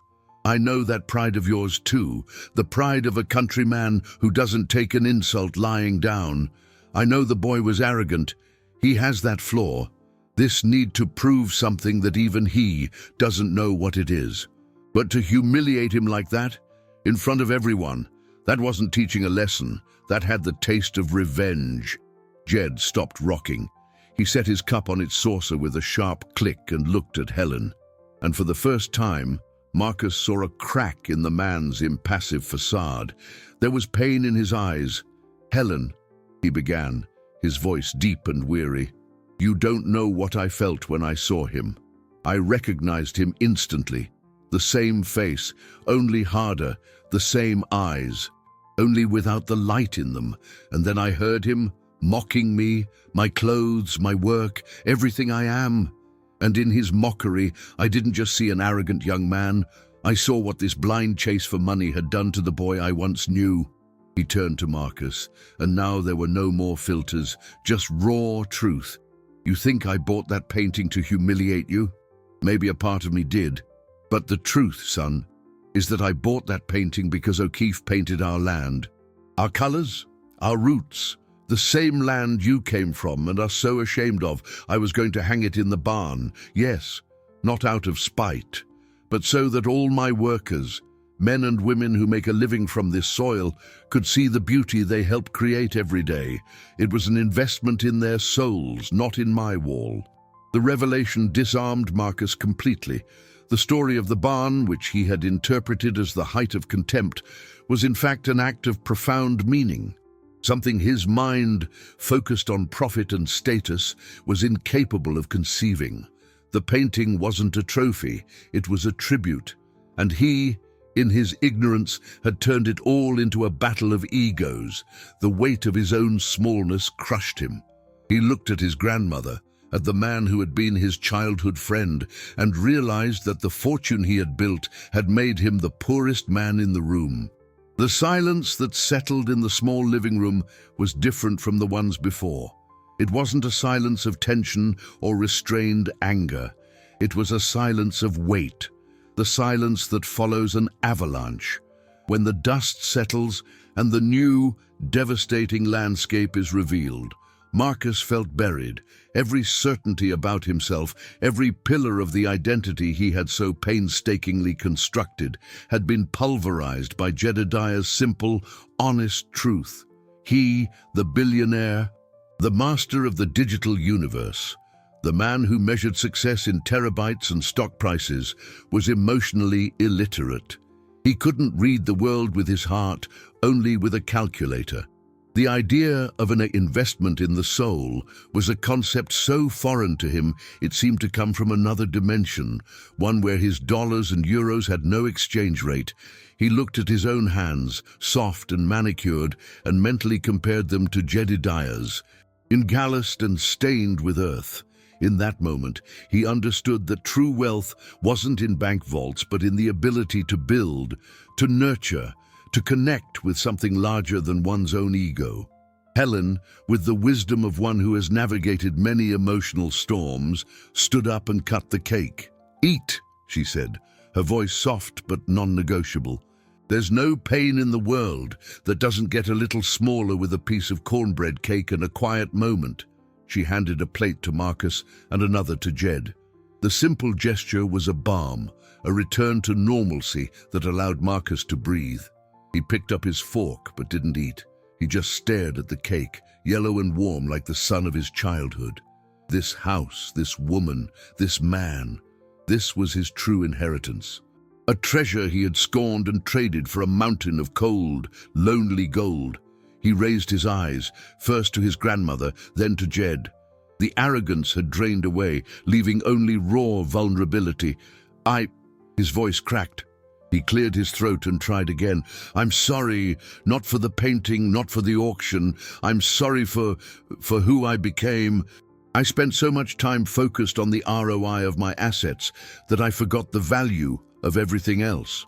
I know that pride of yours too, the pride of a countryman who doesn't take an insult lying down. I know the boy was arrogant. He has that flaw. This need to prove something that even he doesn't know what it is. But to humiliate him like that, in front of everyone, that wasn't teaching a lesson. That had the taste of revenge." Jed stopped rocking. He set his cup on its saucer with a sharp click and looked at Helen. And for the first time, Marcus saw a crack in the man's impassive facade. There was pain in his eyes. "Helen," he began, his voice deep and weary, "you don't know what I felt when I saw him. I recognized him instantly. The same face, only harder, the same eyes, only without the light in them. And then I heard him, mocking me, my clothes, my work, everything I am. And in his mockery, I didn't just see an arrogant young man. I saw what this blind chase for money had done to the boy I once knew." He turned to Marcus, and now there were no more filters, just raw truth. "You think I bought that painting to humiliate you? Maybe a part of me did. But the truth, son, is that I bought that painting because O'Keefe painted our land. Our colors, our roots, the same land you came from and are so ashamed of. I was going to hang it in the barn, yes, not out of spite, but so that all my workers, men and women who make a living from this soil, could see the beauty they help create every day. It was an investment in their souls, not in my wall." The revelation disarmed Marcus completely. The story of the barn, which he had interpreted as the height of contempt, was in fact an act of profound meaning. Something his mind, focused on profit and status, was incapable of conceiving. The painting wasn't a trophy, it was a tribute, and he, in his ignorance, had turned it all into a battle of egos. The weight of his own smallness crushed him. He looked at his grandmother, at the man who had been his childhood friend, and realized that the fortune he had built had made him the poorest man in the room. The silence that settled in the small living room was different from the ones before. It wasn't a silence of tension or restrained anger. It was a silence of weight, the silence that follows an avalanche. When the dust settles and the new, devastating landscape is revealed, Marcus felt buried. Every certainty about himself, every pillar of the identity he had so painstakingly constructed, had been pulverized by Jedediah's simple, honest truth. He, the billionaire, The master of the digital universe, the man who measured success in terabytes and stock prices, was emotionally illiterate. He couldn't read the world with his heart, only with a calculator. The idea of an investment in the soul was a concept so foreign to him it seemed to come from another dimension, one where his dollars and euros had no exchange rate. He looked at his own hands, soft and manicured, and mentally compared them to Jedediah's, encalloused and stained with earth. In that moment, he understood that true wealth wasn't in bank vaults, but in the ability to build, to nurture, to connect with something larger than one's own ego. Helen, with the wisdom of one who has navigated many emotional storms, stood up and cut the cake. "Eat," she said, her voice soft but non-negotiable. "There's no pain in the world that doesn't get a little smaller with a piece of cornbread cake and a quiet moment." She handed a plate to Marcus and another to Jed. The simple gesture was a balm, a return to normalcy that allowed Marcus to breathe. He picked up his fork but didn't eat. He just stared at the cake, yellow and warm like the sun of his childhood. This house, this woman, this man, this was his true inheritance. A treasure he had scorned and traded for a mountain of cold, lonely gold. He raised his eyes, first to his grandmother, then to Jed. The arrogance had drained away, leaving only raw vulnerability. His voice cracked. He cleared his throat and tried again. "I'm sorry, not for the painting, not for the auction. I'm sorry for who I became. I spent so much time focused on the ROI of my assets that I forgot the value of everything else."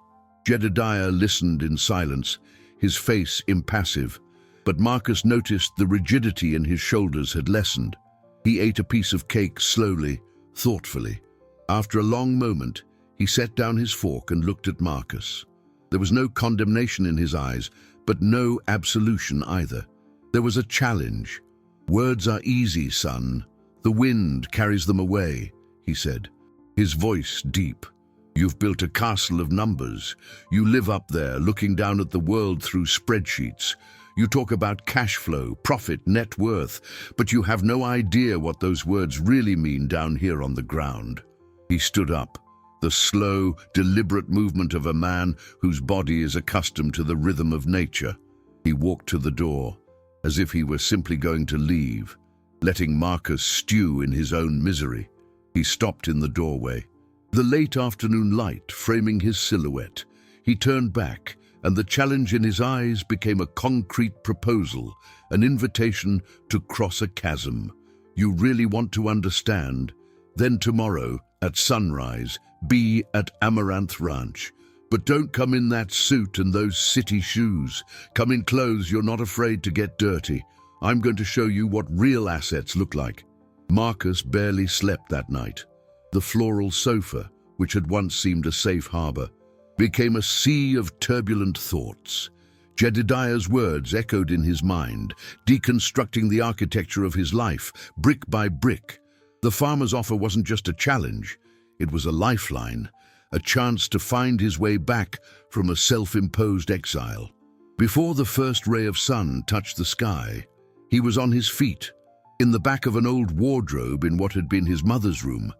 Jedediah listened in silence, his face impassive. But Marcus noticed the rigidity in his shoulders had lessened. He ate a piece of cake slowly, thoughtfully. After a long moment, he set down his fork and looked at Marcus. There was no condemnation in his eyes, but no absolution either. There was a challenge. "Words are easy, son. The wind carries them away," he said, his voice deep. "You've built a castle of numbers. You live up there, looking down at the world through spreadsheets. You talk about cash flow, profit, net worth, but you have no idea what those words really mean down here on the ground." He stood up, the slow, deliberate movement of a man whose body is accustomed to the rhythm of nature. He walked to the door, as if he were simply going to leave, letting Marcus stew in his own misery. He stopped in the doorway, the late afternoon light framing his silhouette. He turned back, and the challenge in his eyes became a concrete proposal, an invitation to cross a chasm. "You really want to understand? Then tomorrow, at sunrise, be at Amaranth Ranch. But don't come in that suit and those city shoes. Come in clothes you're not afraid to get dirty. I'm going to show you what real assets look like." Marcus barely slept that night. The floral sofa, which had once seemed a safe harbor, became a sea of turbulent thoughts. Jedediah's words echoed in his mind, deconstructing the architecture of his life, brick by brick. The farmer's offer wasn't just a challenge, it was a lifeline, a chance to find his way back from a self-imposed exile. Before the first ray of sun touched the sky, he was on his feet. In the back of an old wardrobe in what had been his mother's room,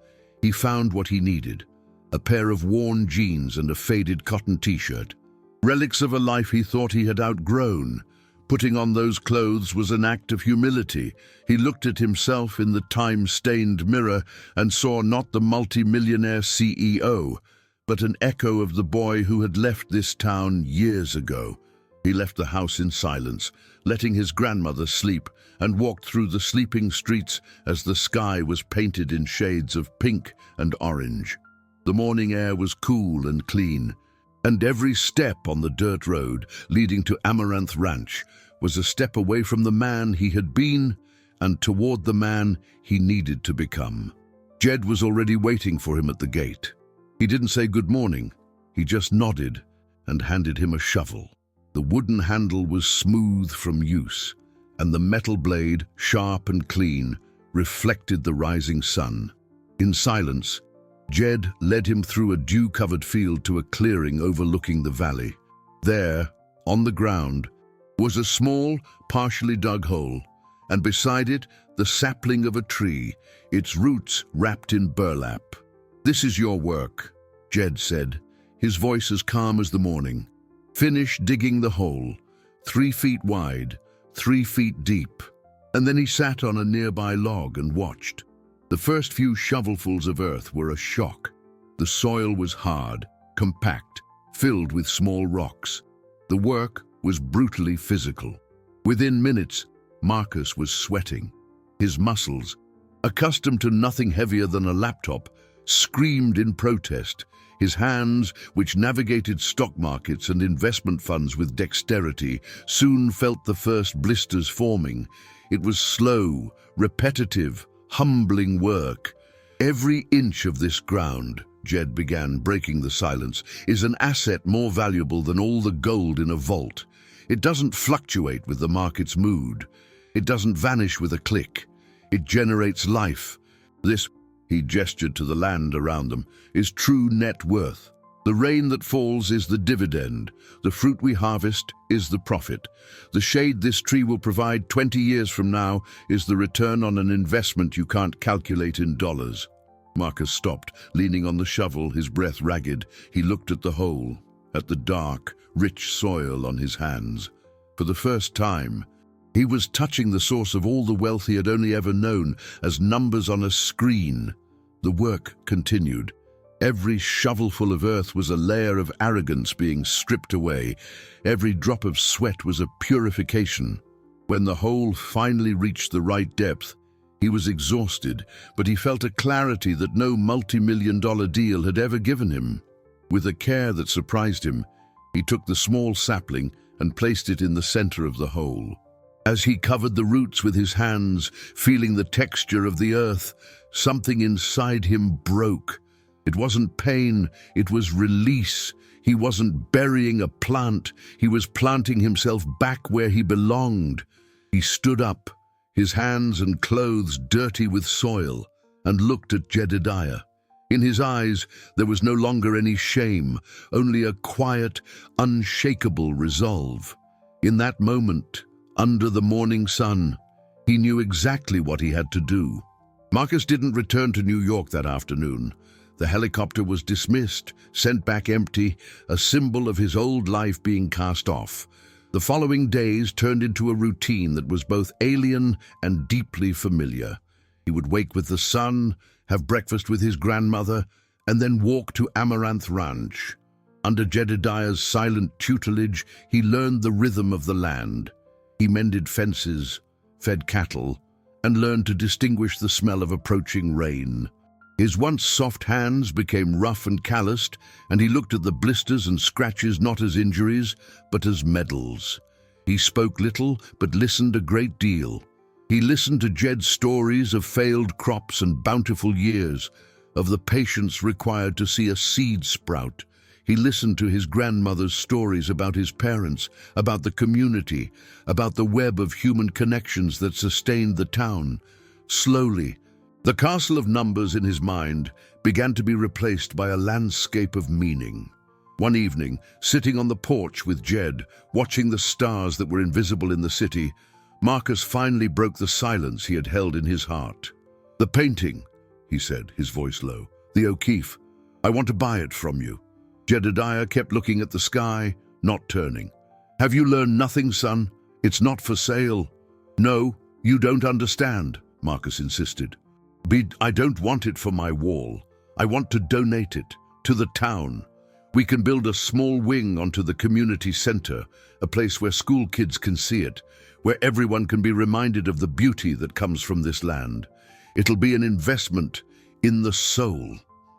he found what he needed: a pair of worn jeans and a faded cotton t-shirt. Relics of a life he thought he had outgrown. Putting on those clothes was an act of humility. He looked at himself in the time-stained mirror and saw not the multi-millionaire CEO, but an echo of the boy who had left this town years ago. He left the house in silence, letting his grandmother sleep, and walked through the sleeping streets as the sky was painted in shades of pink and orange. The morning air was cool and clean, and every step on the dirt road leading to Amaranth Ranch was a step away from the man he had been and toward the man he needed to become. Jed was already waiting for him at the gate. He didn't say good morning. He just nodded and handed him a shovel. The wooden handle was smooth from use, and the metal blade, sharp and clean, reflected the rising sun. In silence, Jed led him through a dew-covered field to a clearing overlooking the valley. There, on the ground, was a small, partially dug hole, and beside it, the sapling of a tree, its roots wrapped in burlap. "This is your work," Jed said, his voice as calm as the morning. "Finish digging the hole, 3 feet wide, 3 feet deep." And then he sat on a nearby log and watched. The first few shovelfuls of earth were a shock. The soil was hard, compact, filled with small rocks. The work was brutally physical. Within minutes, Marcus was sweating. His muscles, accustomed to nothing heavier than a laptop, screamed in protest. His hands, which navigated stock markets and investment funds with dexterity, soon felt the first blisters forming. It was slow, repetitive, humbling work. "Every inch of this ground," Jed began, breaking the silence, "is an asset more valuable than all the gold in a vault. It doesn't fluctuate with the market's mood. It doesn't vanish with a click. It generates life. This," he gestured to the land around them, "is true net worth. The rain that falls is the dividend. The fruit we harvest is the profit. The shade this tree will provide 20 years from now is the return on an investment you can't calculate in dollars." Marcus stopped, leaning on the shovel, his breath ragged. He looked at the hole, at the dark, rich soil on his hands. For the first time, he was touching the source of all the wealth he had only ever known as numbers on a screen. The work continued. Every shovelful of earth was a layer of arrogance being stripped away. Every drop of sweat was a purification. When the hole finally reached the right depth, he was exhausted, but he felt a clarity that no multi-million-dollar deal had ever given him. With a care that surprised him, he took the small sapling and placed it in the center of the hole. As he covered the roots with his hands, feeling the texture of the earth, something inside him broke. It wasn't pain, it was release. He wasn't burying a plant, he was planting himself back where he belonged. He stood up, his hands and clothes dirty with soil, and looked at Jedediah. In his eyes, there was no longer any shame, only a quiet, unshakable resolve. In that moment, under the morning sun, he knew exactly what he had to do. Marcus didn't return to New York that afternoon. The helicopter was dismissed, sent back empty, a symbol of his old life being cast off. The following days turned into a routine that was both alien and deeply familiar. He would wake with the sun, have breakfast with his grandmother, and then walk to Amaranth Ranch. Under Jedediah's silent tutelage, he learned the rhythm of the land. He mended fences, fed cattle, and learned to distinguish the smell of approaching rain. His once soft hands became rough and calloused, and he looked at the blisters and scratches not as injuries, but as medals. He spoke little, but listened a great deal. He listened to Jed's stories of failed crops and bountiful years, of the patience required to see a seed sprout. He listened to his grandmother's stories about his parents, about the community, about the web of human connections that sustained the town. Slowly, the castle of numbers in his mind began to be replaced by a landscape of meaning. One evening, sitting on the porch with Jed, watching the stars that were invisible in the city, Marcus finally broke the silence he had held in his heart. "The painting," he said, his voice low. "The O'Keefe. I want to buy it from you." Jedediah kept looking at the sky, not turning. "Have you learned nothing, son? It's not for sale." "No, you don't understand," Marcus insisted. "I don't want it for my wall. I want to donate it to the town. We can build a small wing onto the community center, a place where school kids can see it, where everyone can be reminded of the beauty that comes from this land. It'll be an investment in the soul."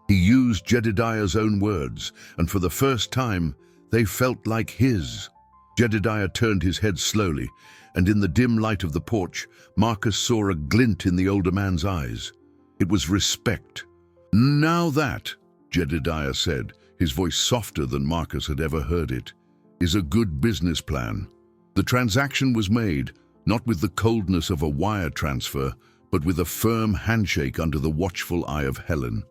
He used Jedediah's own words, and for the first time, they felt like his. Jedediah turned his head slowly, and in the dim light of the porch, Marcus saw a glint in the older man's eyes. It was respect. "Now that," Jedediah said, his voice softer than Marcus had ever heard it, "is a good business plan." The transaction was made, not with the coldness of a wire transfer, but with a firm handshake under the watchful eye of Helen.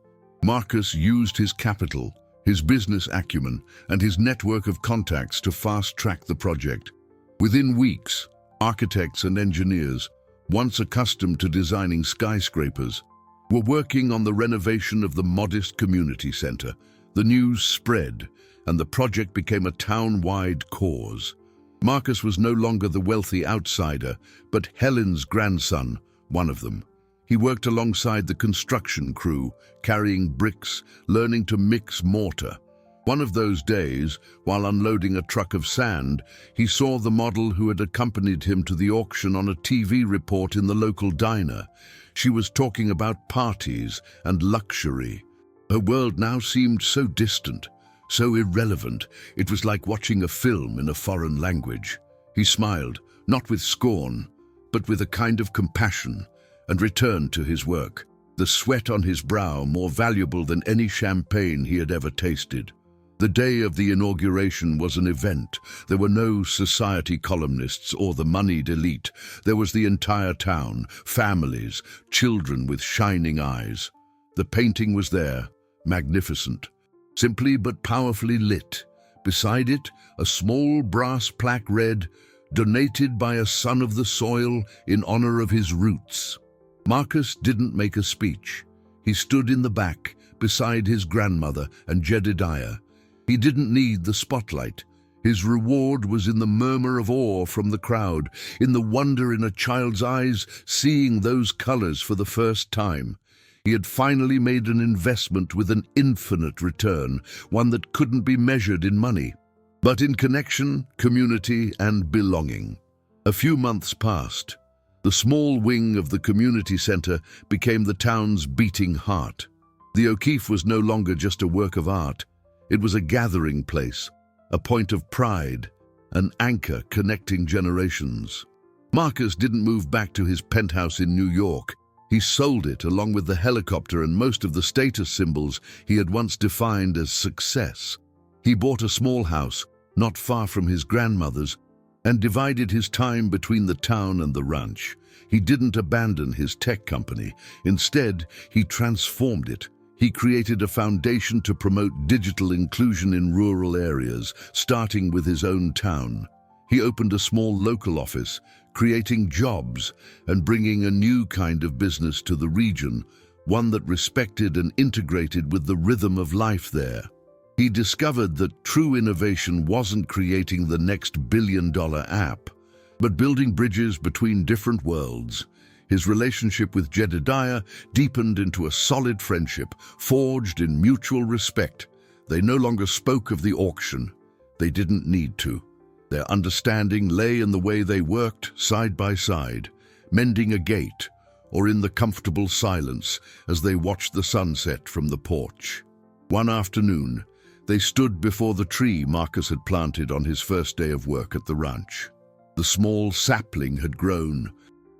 Marcus used his capital, his business acumen, and his network of contacts to fast-track the project. Within weeks, architects and engineers, once accustomed to designing skyscrapers, were working on the renovation of the modest community center. The news spread, and the project became a town-wide cause. Marcus was no longer the wealthy outsider, but Helen's grandson, one of them. He worked alongside the construction crew, carrying bricks, learning to mix mortar. One of those days, while unloading a truck of sand, he saw the model who had accompanied him to the auction on a TV report in the local diner. She was talking about parties and luxury. Her world now seemed so distant, so irrelevant. It was like watching a film in a foreign language. He smiled, not with scorn, but with a kind of compassion, and returned to his work, the sweat on his brow more valuable than any champagne he had ever tasted. The day of the inauguration was an event. There were no society columnists or the moneyed elite. There was the entire town, families, children with shining eyes. The painting was there, magnificent, simply but powerfully lit. Beside it, a small brass plaque read, "Donated by a son of the soil in honor of his roots." Marcus didn't make a speech. He stood in the back, beside his grandmother and Jedediah. He didn't need the spotlight. His reward was in the murmur of awe from the crowd, in the wonder in a child's eyes seeing those colors for the first time. He had finally made an investment with an infinite return, one that couldn't be measured in money, but in connection, community, and belonging. A few months passed. The small wing of the community center became the town's beating heart. The O'Keefe was no longer just a work of art. It was a gathering place, a point of pride, an anchor connecting generations. Marcus didn't move back to his penthouse in New York. He sold it along with the helicopter and most of the status symbols he had once defined as success. He bought a small house, not far from his grandmother's, and divided his time between the town and the ranch. He didn't abandon his tech company. Instead, he transformed it. He created a foundation to promote digital inclusion in rural areas, starting with his own town. He opened a small local office, creating jobs and bringing a new kind of business to the region, one that respected and integrated with the rhythm of life there. He discovered that true innovation wasn't creating the next billion-dollar app, but building bridges between different worlds. His relationship with Jedediah deepened into a solid friendship, forged in mutual respect. They no longer spoke of the auction. They didn't need to. Their understanding lay in the way they worked side by side, mending a gate, or in the comfortable silence as they watched the sunset from the porch. One afternoon, they stood before the tree Marcus had planted on his first day of work at the ranch. The small sapling had grown,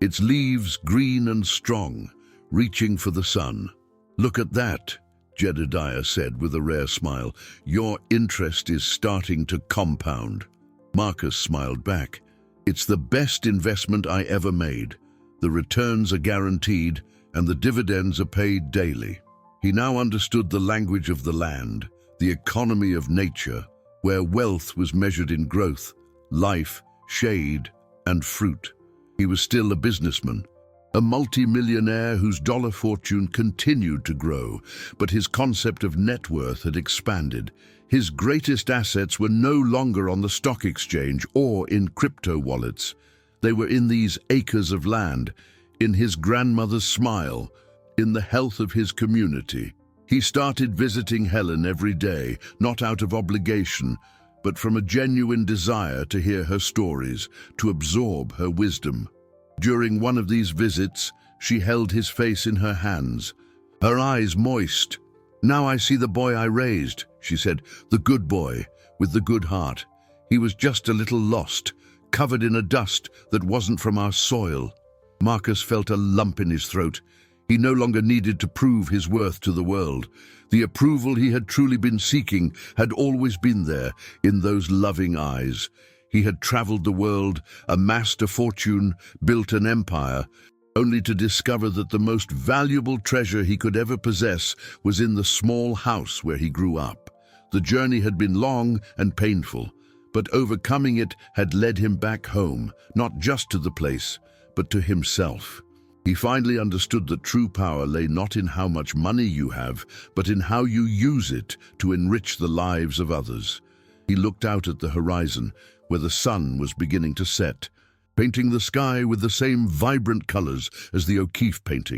its leaves green and strong, reaching for the sun. "Look at that," Jedediah said with a rare smile. "Your interest is starting to compound." Marcus smiled back. "It's the best investment I ever made. The returns are guaranteed, and the dividends are paid daily." He now understood the language of the land, the economy of nature, where wealth was measured in growth, life, shade, and fruit. He was still a businessman, a multi-millionaire whose dollar fortune continued to grow, but his concept of net worth had expanded. His greatest assets were no longer on the stock exchange or in crypto wallets. They were in these acres of land, in his grandmother's smile, in the health of his community. He started visiting Helen every day, not out of obligation, but from a genuine desire to hear her stories, to absorb her wisdom. During one of these visits, she held his face in her hands, her eyes moist. "Now I see the boy I raised," she said, "the good boy, with the good heart. He was just a little lost, covered in a dust that wasn't from our soil." Marcus felt a lump in his throat. He no longer needed to prove his worth to the world. The approval he had truly been seeking had always been there, in those loving eyes. He had traveled the world, amassed a fortune, built an empire, only to discover that the most valuable treasure he could ever possess was in the small house where he grew up. The journey had been long and painful, but overcoming it had led him back home, not just to the place, but to himself. He finally understood that true power lay not in how much money you have, but in how you use it to enrich the lives of others. He looked out at the horizon, where the sun was beginning to set, painting the sky with the same vibrant colors as the O'Keeffe painting.